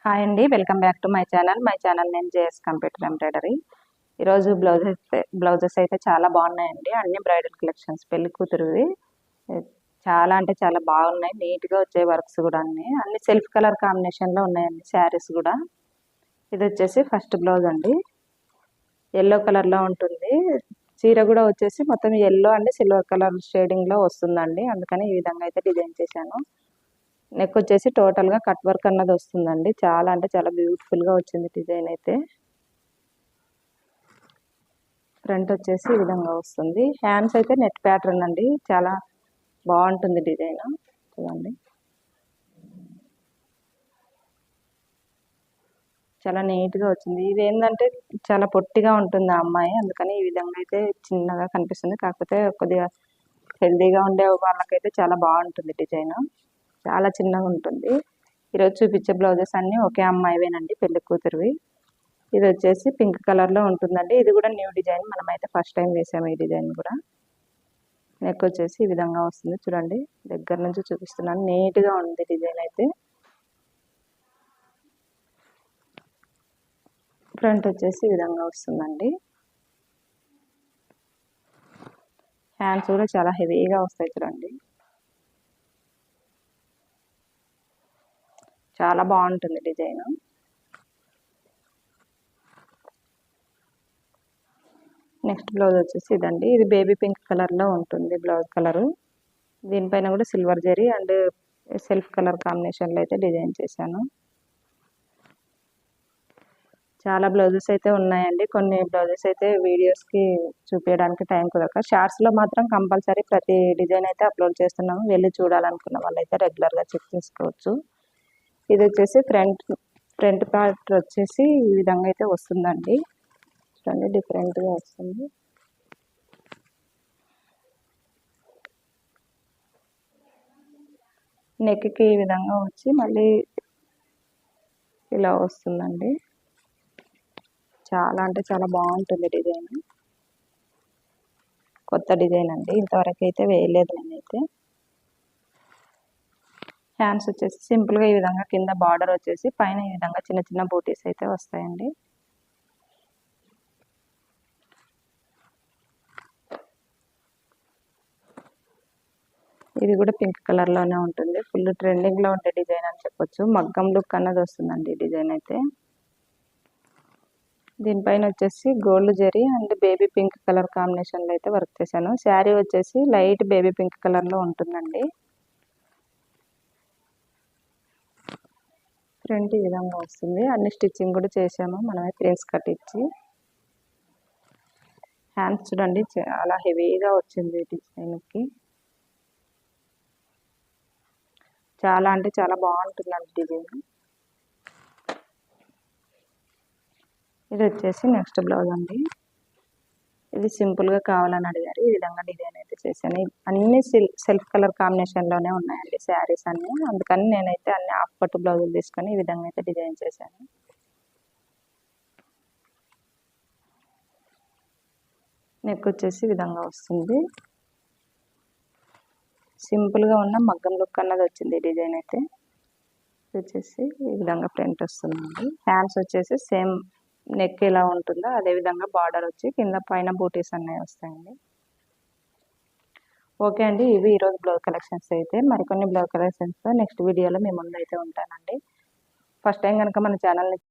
Hi అండి, welcome back to my channel name JS computer embroidery. ఈరోజు blouses అయితే చాలా బాగున్నాయండి. అన్ని బ్రైడల్ కలెక్షన్స్, పెళ్లి కూతురువి చాలా అంటే చాలా బాగున్నాయి. నీట్గా వచ్చే వర్క్స్ కూడా అన్ని సెల్ఫ్ కలర్ కాంబినేషన్లో ఉన్నాయండి. శారీస్ కూడా ఇది వచ్చేసి ఫస్ట్ బ్లౌజ్ అండి. ఎల్లో కలర్లో ఉంటుంది. చీర కూడా వచ్చేసి మొత్తం ఎల్లో అండ్ సిల్వర్ కలర్ షేడింగ్లో వస్తుందండి. అందుకని ఈ విధంగా అయితే డిజైన్ చేశాను. నెక్ వచ్చేసి టోటల్గా కట్ వర్క్ అన్నది వస్తుందండి. చాలా అంటే చాలా బ్యూటిఫుల్గా వచ్చింది డిజైన్ అయితే. ఫ్రంట్ వచ్చేసి ఈ విధంగా వస్తుంది. హ్యాండ్స్ అయితే నెట్ ప్యాటర్న్ అండి, చాలా బాగుంటుంది డిజైన్. చూడండి, చాలా నీట్గా వచ్చింది. ఇది ఏంటంటే చాలా పొట్టిగా ఉంటుంది ఆ అమ్మాయి, అందుకని ఈ విధంగా అయితే చిన్నగా కనిపిస్తుంది. కాకపోతే కొద్దిగా హెల్దీగా ఉండే వాళ్ళకైతే చాలా బాగుంటుంది డిజైన్. చాలా చిన్నగా ఉంటుంది. ఈరోజు చూపించే బ్లౌజెస్ అన్నీ ఒకే అమ్మాయివేనండి, పెళ్లి కూతురువి. ఇది వచ్చేసి పింక్ కలర్లో ఉంటుందండి. ఇది కూడా న్యూ డిజైన్, మనమైతే ఫస్ట్ టైం వేసాము ఈ డిజైన్ కూడా. నెక్ వచ్చేసి ఈ విధంగా వస్తుంది. చూడండి, దగ్గర నుంచి చూపిస్తున్నాను. నీట్గా ఉంది డిజైన్ అయితే. ఫ్రంట్ వచ్చేసి ఈ విధంగా వస్తుందండి. హ్యాండ్స్ కూడా చాలా హెవీగా వస్తాయి. చూడండి, చాలా బాగుంటుంది డిజైన్. నెక్స్ట్ బ్లౌజ్ వచ్చేసి ఇదండి. ఇది బేబీ పింక్ కలర్లో ఉంటుంది బ్లౌజ్ కలరు. దీనిపైన కూడా silver zari and self colour కాంబినేషన్లో అయితే డిజైన్ చేశాను. చాలా బ్లౌజెస్ అయితే ఉన్నాయండి. కొన్ని బ్లౌజెస్ అయితే వీడియోస్కి చూపించడానికి టైం కుదరక, షార్ట్స్లో మాత్రం కంపల్సరీ ప్రతి డిజైన్ అయితే అప్లోడ్ చేస్తున్నాము. వెళ్ళి చూడాలనుకున్న వాళ్ళైతే రెగ్యులర్గా చెక్ చేసుకోవచ్చు. ఇది వచ్చేసి ఫ్రంట్ పార్ట్ వచ్చేసి ఈ విధంగా అయితే వస్తుందండి. చూడండి, డిఫరెంట్గా వస్తుంది. నెక్కి ఈ విధంగా వచ్చి మళ్ళీ ఇలా వస్తుందండి. చాలా అంటే చాలా బాగుంటుంది డిజైన్. కొత్త డిజైన్ అండి, ఇంతవరకు అయితే వేయలేదు నేనైతే. హ్యాండ్స్ వచ్చేసి సింపుల్గా ఈ విధంగా కింద బార్డర్ వచ్చేసి పైన ఈ విధంగా చిన్న చిన్న బూటీస్ అయితే వస్తాయండి. ఇది కూడా పింక్ కలర్లోనే ఉంటుంది. ఫుల్ ట్రెండింగ్లో ఉండే డిజైన్ అని చెప్పొచ్చు. మగ్గం లుక్ అన్నది వస్తుందండి ఈ డిజైన్ అయితే. దీనిపైన వచ్చేసి gold zari and baby pink colour కాంబినేషన్లో అయితే వర్క్ చేశాను. శారీ వచ్చేసి లైట్ బేబీ పింక్ కలర్లో ఉంటుందండి. ఫ్రంట్ ఈ విధంగా వస్తుంది. అన్ని స్టిచ్చింగ్ కూడా చేసాము మనమే, ప్రిన్స్ కట్ ఇచ్చి. హ్యాండ్స్ చూడండి, చాలా హెవీగా వచ్చింది డిజైన్కి. చాలా అంటే చాలా బాగుంటుందండి డిజైన్. ఇది వచ్చేసి నెక్స్ట్ బ్లౌజ్ అండి. ఇది సింపుల్గా కావాలని అడిగారు, ఈ విధంగా డిజైన్ అయితే చేశాను. అన్ని సెల్ఫ్ కలర్ కాంబినేషన్లోనే ఉన్నాయండి శారీస్ అన్నీ. అందుకని నేనైతే అన్ని హాఫ్ పట్టు బ్లౌజులు తీసుకొని ఈ విధంగా అయితే డిజైన్ చేశాను. నెక్ వచ్చేసి ఈ విధంగా వస్తుంది. సింపుల్గా ఉన్న మగ్గం లుక్ అన్నది వచ్చింది డిజైన్ అయితే. వచ్చేసి ఈ విధంగా ఫ్రంట్ వస్తుందండి. హ్యాండ్స్ వచ్చేసి సేమ్ నెక్ ఎలా ఉంటుందో అదే విధంగా బార్డర్ వచ్చి కింద పైన బూటీస్ అన్నీ వస్తాయండి. ఓకే అండి, ఇవి ఈరోజు బ్లౌజ్ కలెక్షన్స్ అయితే. మరికొన్ని బ్లౌజ్ కలెక్షన్స్తో నెక్స్ట్ వీడియోలో మీ ముందు అయితే ఉంటానండి. ఫస్ట్ టైం కనుక మన ఛానల్ని